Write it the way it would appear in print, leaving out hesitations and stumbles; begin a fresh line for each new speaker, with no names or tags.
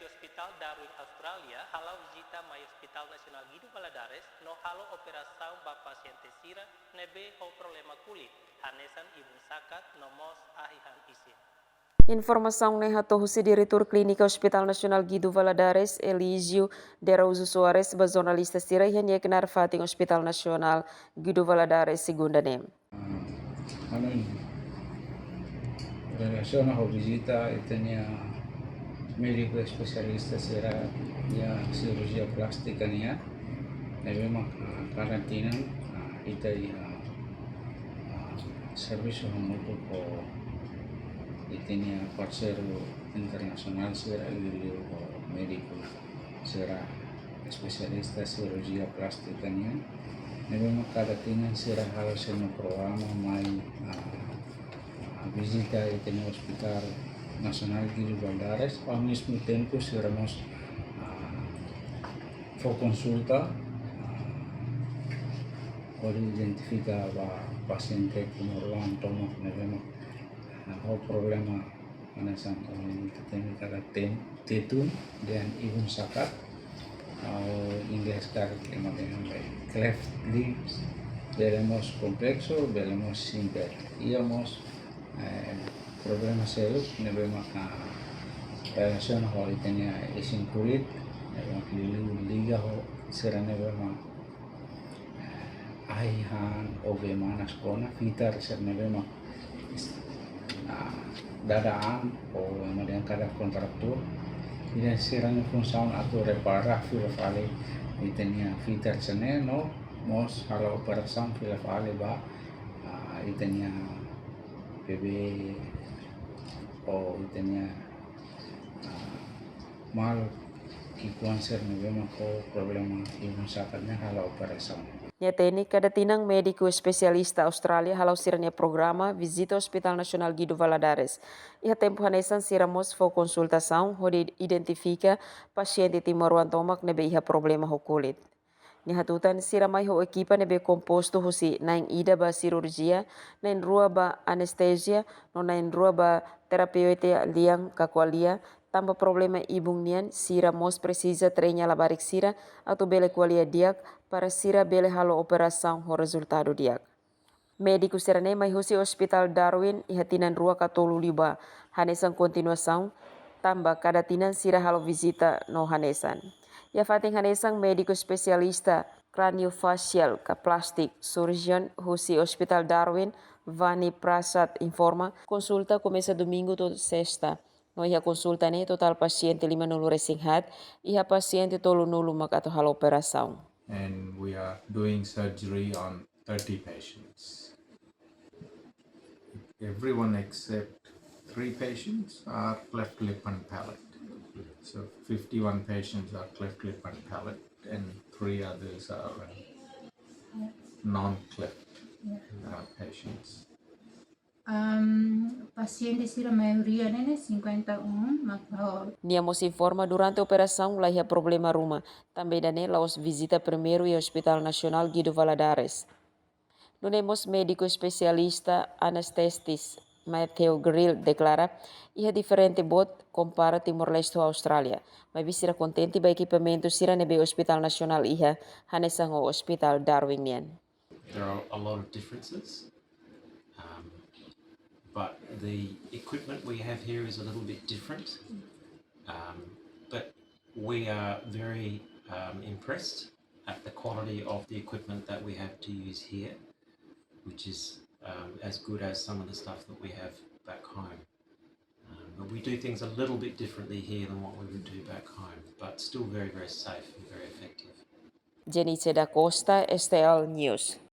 Hospital Darwin Australia, halau visita mai Hospital Nasional Guido Valadares, no halo operação ba paciente sira, nebe ho problema kulit, hanesan ibun sakat, no mos ahihan isin.
Informação ne hatohusi diretor Clínica Hospital Nacional Guido Valadares, Elísio de Araújo Soares, ba jornalista sira yang yaknar fating Hospital Nacional Guido Valadares segunda nem.
Ano in relación a visita tenía médico especialista será ya cirugía plástica nia memang karantina ita servicio untuk itenia parceiro internacional será el médico será especialista cirugía plástica nia memang karantina será harus no programa mai visita itenia hospital Nacional Guido Valadares, ao mesmo tempo seremos for consulta para identificar o paciente que normalmente toma o problema nessa técnica da tetun dan ibun sakat atau inglês cara que cleft lips, veremos complexo, veremos simple, íamos problema serius nebema relaciona ho itenia isin kulit nebema liga ho sera nebema aihan o bemana skona fitar ser nebema dadaan o kemudian kada kontraktur ida sera ne função atau reparar fila fale itenia fitar sene no mos hala operação fila fale ba itenia PB o itenia mal kikuanser nebema ko problema ibun sakatnya hala operação.
Nyateni kada tinang médico especialista Australia halau siranya programa Visita Hospital Nacional Guido Valadares. Iha tempo hanesan siramos fo konsultação hode identifica paciente timoruan tomak nebe iha problema ho kulit. Ni hatutan siramai ho ekipa nebe komposto husi nain ida ba cirurgia, nain rua ba anestesia, no nain rua ba terapeutia liang kakwalia, tambah problema ibung nian, sira mos precisa trenya labarik sira atau bele kualia diak para sira bele halo operação ho resultado diak. Médico serane mai husi Hospital Darwin ihatinan rua katolu liba hanesan continuação, tambah kada tinan sira halo visita no hanesan. Ya fating hanesang médico especialista craniofacial ka plastik surgeon husi Hospital Darwin Vani Prasad informa consulta começa domingo to sexta. No iha consulta ne total paciente 5 nulu resinghat, iha paciente tolu nulu mak atau hal operação.
And we are doing surgery on 30 patients. Everyone except 3 patients are cleft lip and palate. So 51 patients are cleft lip and palate, and 3 others are non-cleft patients.
Paciente sira maioria nene 51
Niamos informa durante a operação lá ia problema ruma. Também dane laos visita primeiro e Hospital Nacional Guido Valadares. Nunemos médico especialista anestestis Matthew Grill declara ia diferente bot compara Timor-Leste ao Austrália. Mas bisira contente ba equipamento sira nebe Hospital Nacional iha hanesang o Hospital Darwin nian.
There are a lot of differences, but the equipment we have here is a little bit different. But we are very impressed at the quality of the equipment that we have to use here, which is as good as some of the stuff that we have back home. But we do things a little bit differently here than what we would do back home, but still very, very safe and very effective.
Jenice da Costa, STL News.